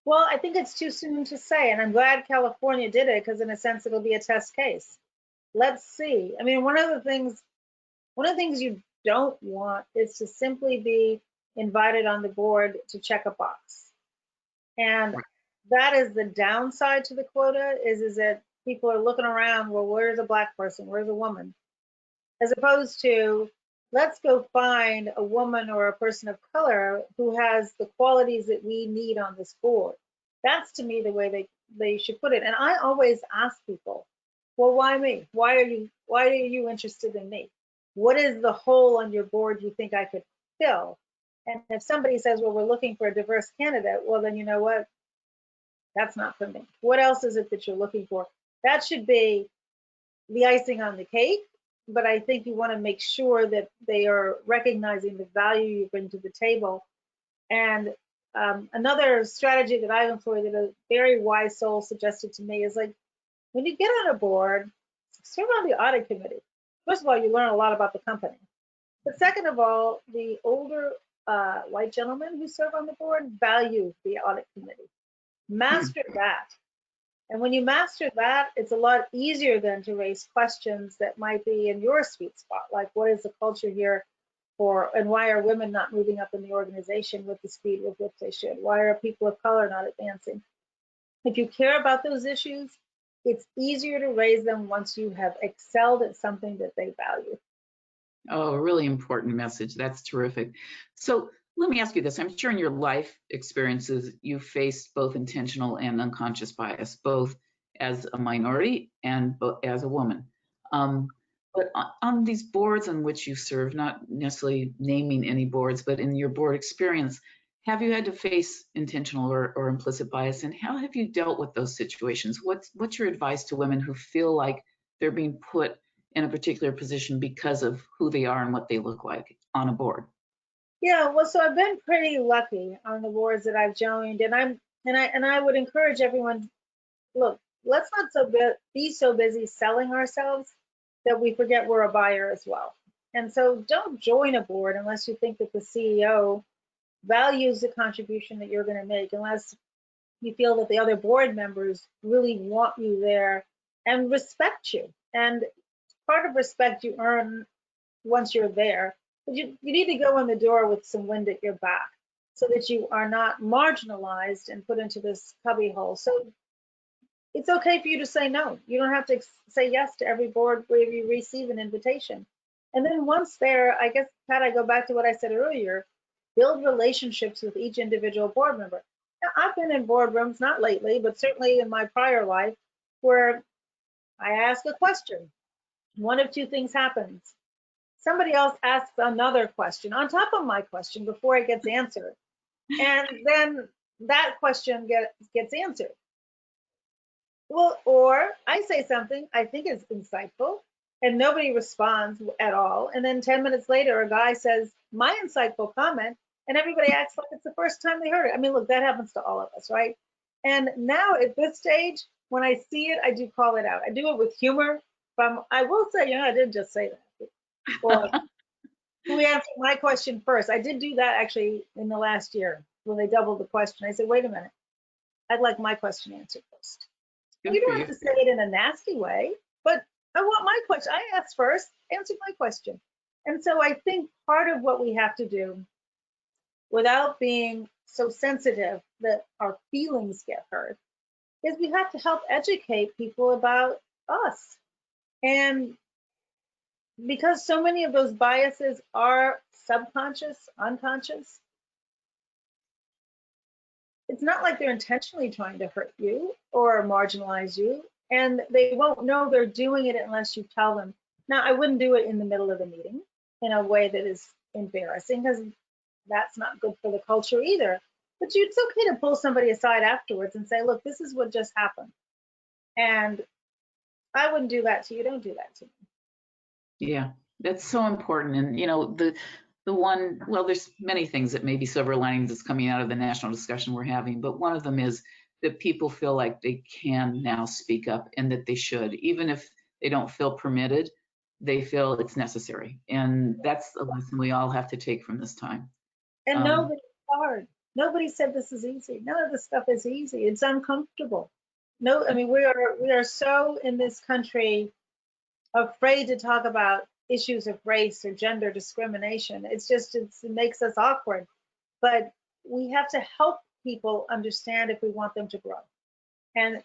Well, I think it's too soon to say, and I'm glad California did it because in a sense it'll be a test case. Let's see. I mean, one of the things you don't want is to simply be invited on the board to check a box. And that is the downside to the quota is that people are looking around, well, where's a Black person? Where's a woman? As opposed to, let's go find a woman or a person of color who has the qualities that we need on this board. That's to me the way they should put it. And I always ask people, well, why me? Why are you interested in me? What is the hole on your board you think I could fill? And if somebody says, well, we're looking for a diverse candidate, well, then you know what? That's not for me. What else is it that you're looking for? That should be the icing on the cake, but I think you want to make sure that they are recognizing the value you bring to the table. And another strategy that I employ that a very wise soul suggested to me is like, when you get on a board, serve on the audit committee. First of all, you learn a lot about the company. But second of all, the older white gentlemen who serve on the board value the audit committee. Master that. And when you master that, it's a lot easier then to raise questions that might be in your sweet spot, like what is the culture here for, and why are women not moving up in the organization with the speed with which they should? Why are people of color not advancing? If you care about those issues, it's easier to raise them once you have excelled at something that they value. Oh, a really important message. That's terrific. So let me ask you this. I'm sure in your life experiences, you faced both intentional and unconscious bias, both as a minority and as a woman. But on these boards on which you serve, not necessarily naming any boards, but in your board experience, have you had to face intentional or implicit bias? And how have you dealt with those situations? What's your advice to women who feel like they're being put in a particular position because of who they are and what they look like on a board? Yeah, well, so I've been pretty lucky on the boards that I've joined, and I would encourage everyone, look, let's not be so busy selling ourselves that we forget we're a buyer as well. And so don't join a board unless you think that the CEO values the contribution that you're going to make, unless you feel that the other board members really want you there and respect you. And part of respect you earn once you're there, but you need to go in the door with some wind at your back so that you are not marginalized and put into this cubby hole. So it's okay for you to say no. You don't have to say yes to every board where you receive an invitation. And then once there, I guess, Pat, I go back to what I said earlier, build relationships with each individual board member. Now, I've been in boardrooms, not lately, but certainly in my prior life, where I ask a question. One of two things happens. Somebody else asks another question on top of my question before it gets answered. And then that question gets answered. Well, or I say something I think is insightful and nobody responds at all. And then 10 minutes later, a guy says my insightful comment and everybody acts like it's the first time they heard it. I mean, look, that happens to all of us, right? And now at this stage, when I see it, I do call it out. I do it with humor. I will say, I didn't just say that. Or who answered my question first? I did do that actually in the last year when they doubled the question. I said, wait a minute, I'd like my question answered first. You don't have to say it in a nasty way, but I want my question. I asked first, answer my question. And so I think part of what we have to do without being so sensitive that our feelings get hurt is we have to help educate people about us. And because so many of those biases are subconscious, unconscious, it's not like they're intentionally trying to hurt you or marginalize you, and they won't know they're doing it unless you tell them. Now, I wouldn't do it in the middle of a meeting in a way that is embarrassing, because that's not good for the culture either. But it's okay to pull somebody aside afterwards and say, look, this is what just happened. And I wouldn't do that to you. Don't do that to me. Yeah, that's so important. And the one, well, there's many things that may be silver linings that's coming out of the national discussion we're having, but one of them is that people feel like they can now speak up and that they should, even if they don't feel permitted, they feel it's necessary. And that's a lesson we all have to take from this time. And know that it's hard. Nobody said this is easy. None of this stuff is easy. It's uncomfortable. No, I mean, we are so in this country afraid to talk about issues of race or gender discrimination. It makes us awkward. But we have to help people understand if we want them to grow. And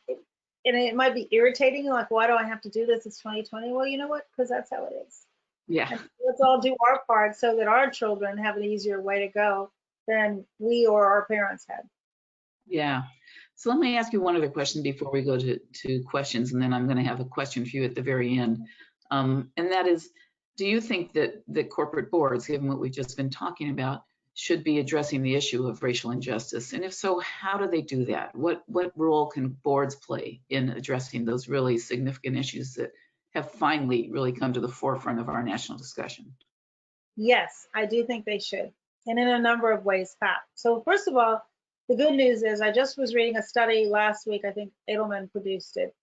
it might be irritating, like, why do I have to do this? It's 2020. Well, you know what? Because that's how it is. Yeah. And let's all do our part so that our children have an easier way to go than we or our parents had. Yeah. So let me ask you one other question before we go to questions, and then I'm going to have a question for you at the very end. And that is, do you think that corporate boards, given what we've just been talking about, should be addressing the issue of racial injustice? And if so, how do they do that? What role can boards play in addressing those really significant issues that have finally really come to the forefront of our national discussion? Yes, I do think they should, and in a number of ways, Pat. So first of all, the good news is I just was reading a study last week, I think Edelman produced it,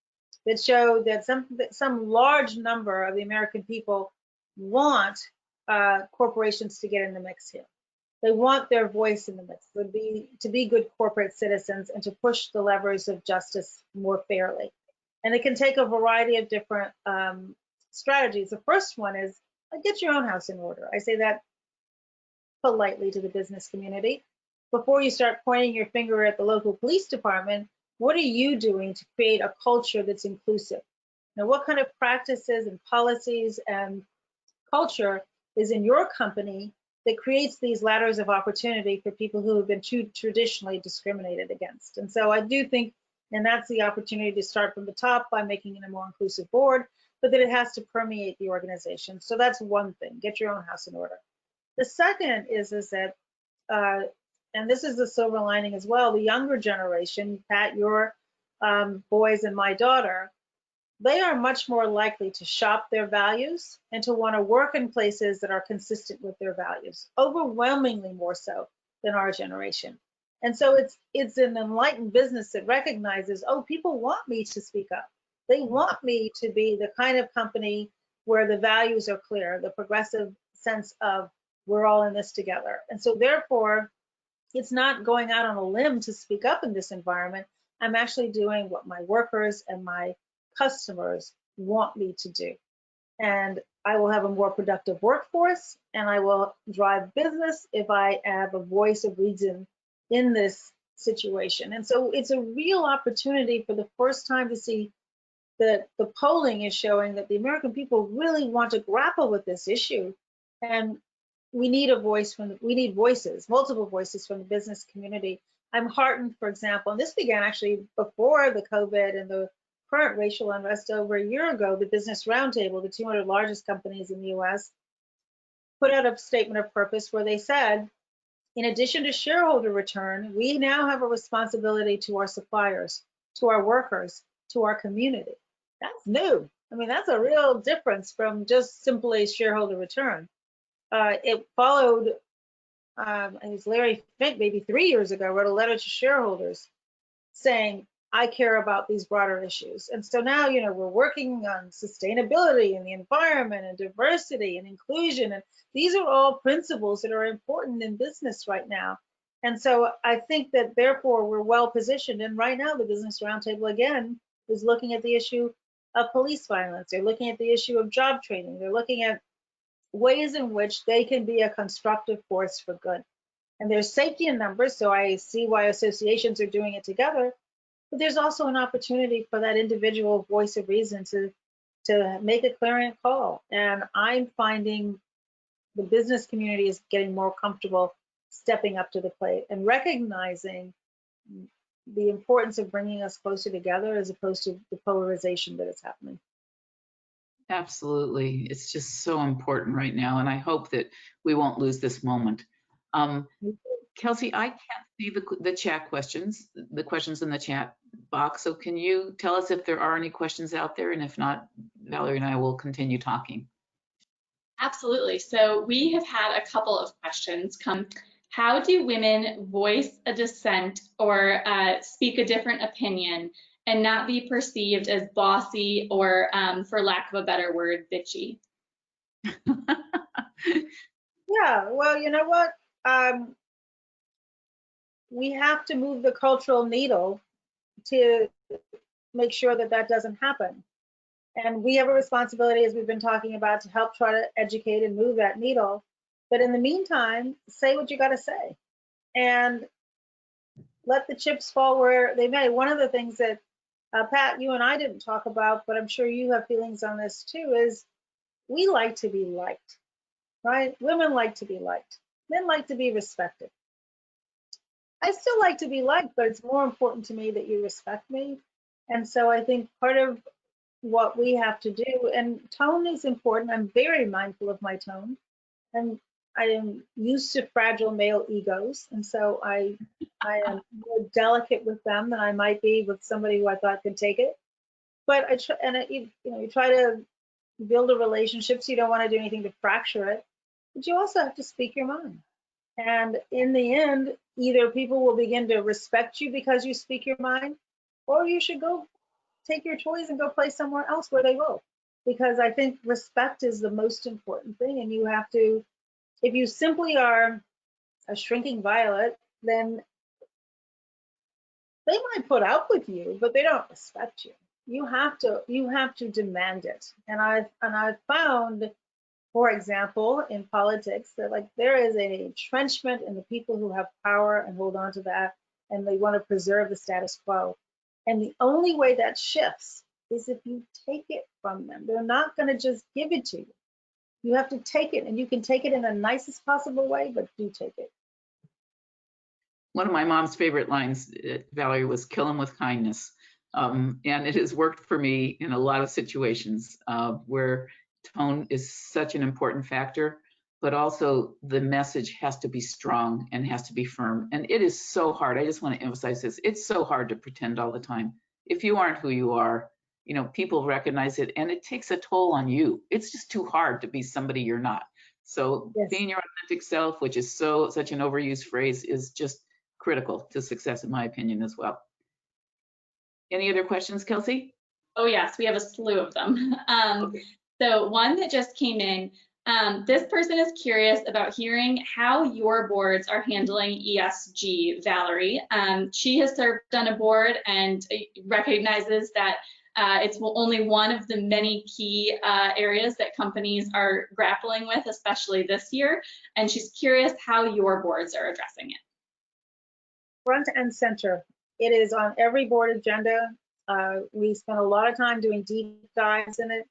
that showed that some large number of the American people want corporations to get in the mix here. They want their voice in the mix, to be good corporate citizens and to push the levers of justice more fairly. And it can take a variety of different strategies. The first one is get your own house in order. I say that politely to the business community. Before you start pointing your finger at the local police department, what are you doing to create a culture that's inclusive? Now, what kind of practices and policies and culture is in your company that creates these ladders of opportunity for people who have been too traditionally discriminated against? And so I do think, and that's the opportunity to start from the top by making it a more inclusive board, but that it has to permeate the organization. So that's one thing, get your own house in order. The second is that, and this is the silver lining as well, the younger generation, Pat, your boys and my daughter, they are much more likely to shop their values and to want to work in places that are consistent with their values, overwhelmingly more so than our generation. And so it's an enlightened business that recognizes, oh, people want me to speak up. They want me to be the kind of company where the values are clear, the progressive sense of we're all in this together. And so therefore, it's not going out on a limb to speak up in this environment. I'm actually doing what my workers and my customers want me to do. And I will have a more productive workforce, and I will drive business if I have a voice of reason in this situation. And so it's a real opportunity for the first time to see that the polling is showing that the American people really want to grapple with this issue. And we need a voice we need voices, multiple voices from the business community. I'm heartened, for example, and this began actually before the COVID and the current racial unrest over a year ago. The Business Roundtable, the 200 largest companies in the US, put out a statement of purpose where they said, in addition to shareholder return, we now have a responsibility to our suppliers, to our workers, to our community. That's new. I mean, that's a real difference from just simply shareholder return. It followed, I think it was Larry Fink, maybe 3 years ago, wrote a letter to shareholders saying, I care about these broader issues. And so now, you know, we're working on sustainability and the environment and diversity and inclusion. And these are all principles that are important in business right now. And so I think that therefore we're well positioned. And right now, the Business Roundtable, again, is looking at the issue of police violence. They're looking at the issue of job training. They're looking at ways in which they can be a constructive force for good. And there's safety in numbers, so I see why associations are doing it together. But there's also an opportunity for that individual voice of reason to make a clarion call. And I'm finding the business community is getting more comfortable stepping up to the plate and recognizing the importance of bringing us closer together as opposed to the polarization that is happening. Absolutely. It's just so important right now. And I hope that we won't lose this moment. Kelsey, I can't see the chat questions, the questions in the chat box. So can you tell us if there are any questions out there? And if not, Valerie and I will continue talking. Absolutely. So we have had a couple of questions come. How do women voice a dissent or speak a different opinion and not be perceived as bossy or, for lack of a better word, bitchy? Yeah, well, you know what? We have to move the cultural needle to make sure that that doesn't happen. And we have a responsibility, as we've been talking about, to help try to educate and move that needle. But in the meantime, say what you got to say and let the chips fall where they may. One of the things that, Pat, you and I didn't talk about, but I'm sure you have feelings on this too, is we like to be liked, right? Women like to be liked. Men like to be respected. I still like to be liked, but it's more important to me that you respect me. And so I think part of what we have to do, and tone is important. I'm very mindful of my tone. And I am used to fragile male egos. And so I am more delicate with them than I might be with somebody who I thought could take it. But you try to build a relationship, so you don't want to do anything to fracture it. But you also have to speak your mind. And in the end, either people will begin to respect you because you speak your mind, or you should go take your toys and go play somewhere else where they will. Because I think respect is the most important thing. And you have to, if you simply are a shrinking violet, then they might put up with you, but they don't respect you. You have to demand it. And I've found, for example, in politics, that like there is an entrenchment in the people who have power and hold on to that, and they want to preserve the status quo. And the only way that shifts is if you take it from them. They're not going to just give it to you. You have to take it, and you can take it in the nicest possible way, but do take it. One of my mom's favorite lines, Valerie, was "kill them with kindness." And it has worked for me in a lot of situations where tone is such an important factor, but also the message has to be strong and has to be firm. And it is so hard. I just want to emphasize this. It's so hard to pretend all the time. If you aren't who you are, people recognize it, and it takes a toll on you. It's just too hard to be somebody you're not. So Yes. being your authentic self, which is such an overused phrase, is just critical to success, in my opinion, as well. Any other questions, Kelsey? Oh yes, we have a slew of them. So one that just came in, this person is curious about hearing how your boards are handling ESG, Valerie. She has served on a board and recognizes that it's only one of the many key areas that companies are grappling with, especially this year. And she's curious how your boards are addressing it. Front and center. It is on every board agenda. We spend a lot of time doing deep dives in it.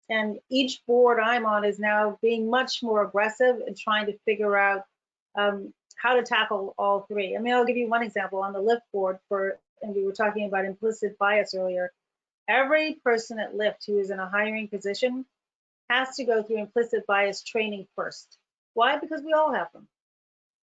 And each board I'm on is now being much more aggressive and trying to figure out how to tackle all three. I mean, I'll give you one example on the Lyft board and we were talking about implicit bias earlier. Every person at Lyft who is in a hiring position has to go through implicit bias training first. Why? Because we all have them.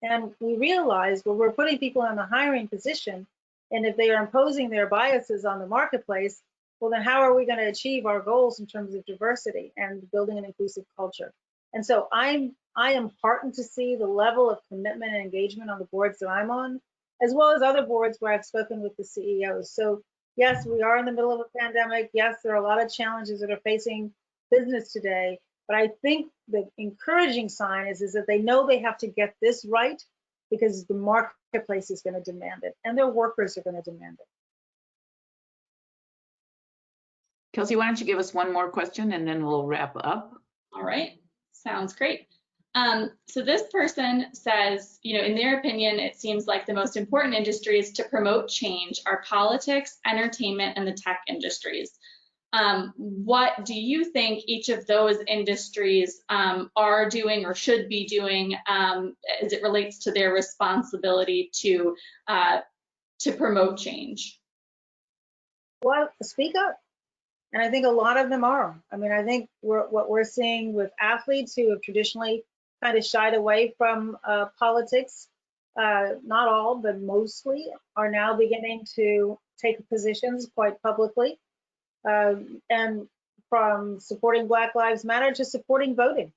And we realized, well, we're putting people in the hiring position, and if they are imposing their biases on the marketplace, well, then how are we going to achieve our goals in terms of diversity and building an inclusive culture? And so I am heartened to see the level of commitment and engagement on the boards that I'm on, as well as other boards where I've spoken with the CEOs. So yes, we are in the middle of a pandemic. Yes, there are a lot of challenges that are facing business today. But I think the encouraging sign is that they know they have to get this right because the marketplace is going to demand it and their workers are going to demand it. Kelsey, why don't you give us one more question and then we'll wrap up. All right, sounds great. So this person says, in their opinion, it seems like the most important industries to promote change are politics, entertainment, and the tech industries. What do you think each of those industries are doing or should be doing as it relates to their responsibility to promote change? Well, speak up. And I think a lot of them are. I mean, I think what we're seeing with athletes who have traditionally kind of shied away from politics, not all, but mostly, are now beginning to take positions quite publicly. And from supporting Black Lives Matter to supporting voting,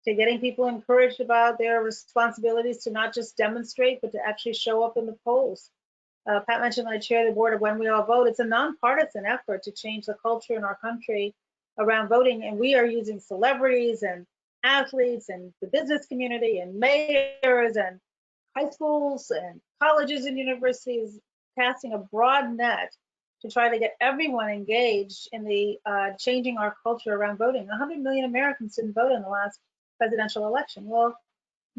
to getting people encouraged about their responsibilities to not just demonstrate, but to actually show up in the polls. Pat mentioned I chair the board of When We All Vote. It's a nonpartisan effort to change the culture in our country around voting, and we are using celebrities and athletes and the business community and mayors and high schools and colleges and universities, casting a broad net to try to get everyone engaged in the changing our culture around voting. 100 million Americans didn't vote in the last presidential election. Well,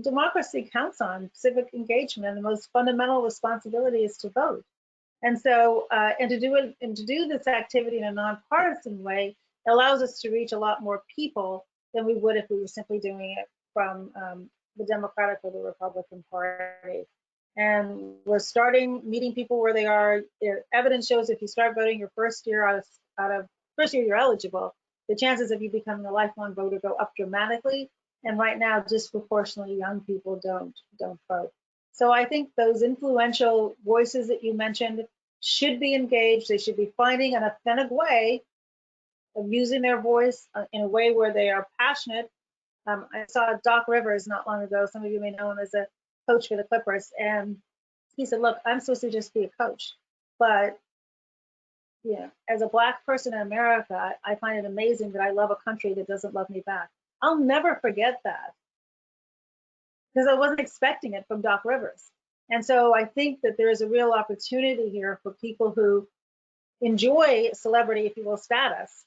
democracy counts on civic engagement, and the most fundamental responsibility is to vote. And so, and to do this activity in a nonpartisan way allows us to reach a lot more people than we would if we were simply doing it from the Democratic or the Republican Party. And we're starting meeting people where they are. Evidence shows if you start voting your first year first year you're eligible, the chances of you becoming a lifelong voter go up dramatically. And right now, disproportionately young people don't vote. So I think those influential voices that you mentioned should be engaged. They should be finding an authentic way of using their voice in a way where they are passionate. I saw Doc Rivers not long ago. Some of you may know him as a coach for the Clippers. And he said, look, I'm supposed to just be a coach. But as a Black person in America, I find it amazing that I love a country that doesn't love me back. I'll never forget that because I wasn't expecting it from Doc Rivers. And so I think that there is a real opportunity here for people who enjoy celebrity, if you will, status,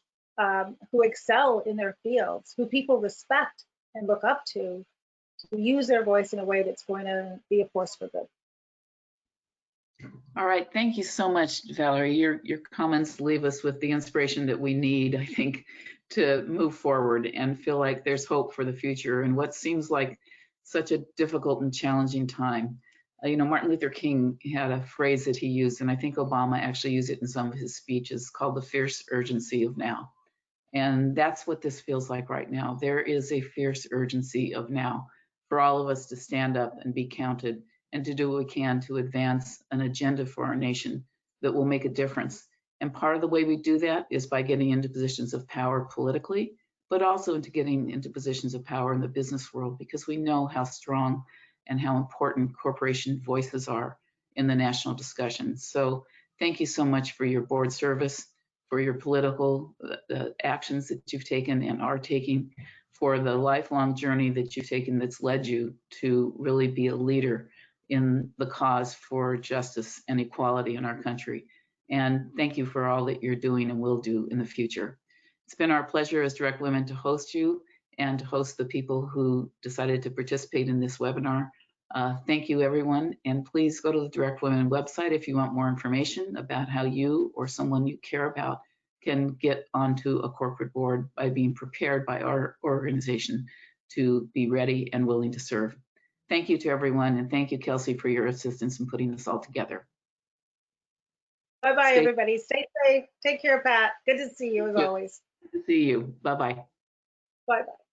who excel in their fields, who people respect and look up to use their voice in a way that's going to be a force for good. All right, thank you so much, Valerie. Your comments leave us with the inspiration that we need, I think, to move forward and feel like there's hope for the future in what seems like such a difficult and challenging time. Martin Luther King had a phrase that he used, and I think Obama actually used it in some of his speeches, called the fierce urgency of now. And that's what this feels like right now. There is a fierce urgency of now for all of us to stand up and be counted and to do what we can to advance an agenda for our nation that will make a difference And part of the way we do that is by getting into positions of power politically, but also into getting into positions of power in the business world, because we know how strong and how important corporation voices are in the national discussion. So thank you so much for your board service, for your political actions that you've taken and are taking, for the lifelong journey that you've taken that's led you to really be a leader in the cause for justice and equality in our country. And thank you for all that you're doing and will do in the future. It's been our pleasure as DirectWomen to host you and to host the people who decided to participate in this webinar. Thank you, everyone. And please go to the DirectWomen website if you want more information about how you or someone you care about can get onto a corporate board by being prepared by our organization to be ready and willing to serve. Thank you to everyone. And thank you, Kelsey, for your assistance in putting this all together. Bye-bye, everybody. Stay safe. Take care, Pat. Good to see you as always. Good to see you. Bye-bye. Bye-bye.